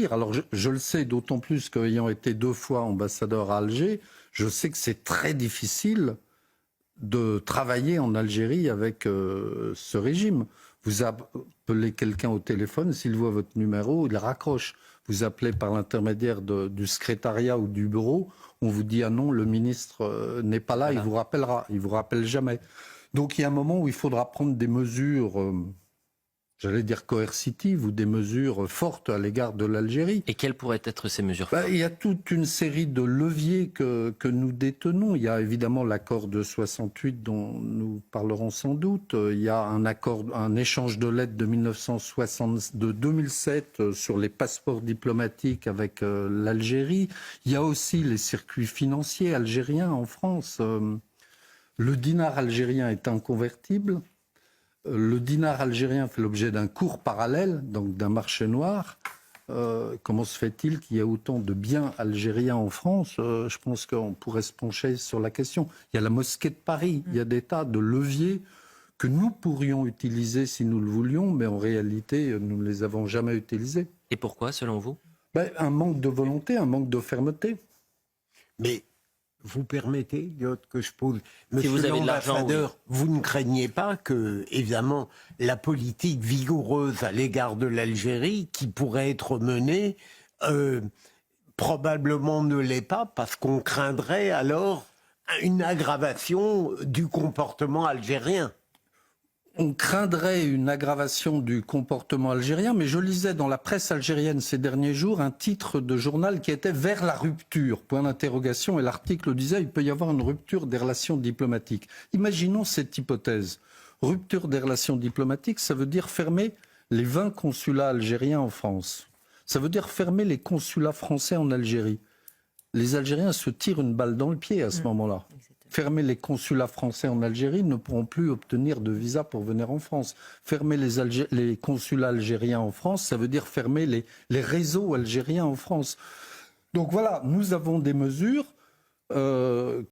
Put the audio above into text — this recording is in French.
Alors je le sais d'autant plus qu'ayant été 2 fois ambassadeur à Alger, je sais que c'est très difficile de travailler en Algérie avec ce régime. Vous appelez quelqu'un au téléphone, s'il voit votre numéro, il raccroche. Vous appelez par l'intermédiaire du secrétariat ou du bureau, on vous dit ah non, le ministre n'est pas là, voilà. Il vous rappellera, il vous rappelle jamais. Donc il y a un moment où il faudra prendre des mesures, j'allais dire coercitives ou des mesures fortes à l'égard de l'Algérie. Et quelles pourraient être ces mesures fortes ? Il y a toute une série de leviers que nous détenons. Il y a évidemment l'accord de 68 dont nous parlerons sans doute. Il y a un échange de lettres de 2007 sur les passeports diplomatiques avec l'Algérie. Il y a aussi les circuits financiers algériens en France. Le dinar algérien est inconvertible. Le dinar algérien fait l'objet d'un cours parallèle, donc d'un marché noir. Comment se fait-il qu'il y ait autant de biens algériens en France ? Je pense qu'on pourrait se pencher sur la question. Il y a la mosquée de Paris, il y a des tas de leviers que nous pourrions utiliser si nous le voulions, mais en réalité, nous ne les avons jamais utilisés. Et pourquoi, selon vous ? Un manque de volonté, un manque de fermeté. Mais vous permettez, que je pose, si vous avez de l'argent, oui. Vous ne craignez pas que, évidemment, la politique vigoureuse à l'égard de l'Algérie, qui pourrait être menée, probablement ne l'est pas, parce qu'on craindrait alors une aggravation du comportement algérien. On craindrait une aggravation du comportement algérien, mais je lisais dans la presse algérienne ces derniers jours un titre de journal qui était « Vers la rupture », point d'interrogation, et l'article disait « Il peut y avoir une rupture des relations diplomatiques ». Imaginons cette hypothèse. Rupture des relations diplomatiques, ça veut dire fermer les 20 consulats algériens en France. Ça veut dire fermer les consulats français en Algérie. Les Algériens se tirent une balle dans le pied à ce moment-là. Fermer les consulats français en Algérie, ne pourront plus obtenir de visa pour venir en France. Fermer les consulats algériens en France, ça veut dire fermer les réseaux algériens en France. Donc voilà, nous avons des mesures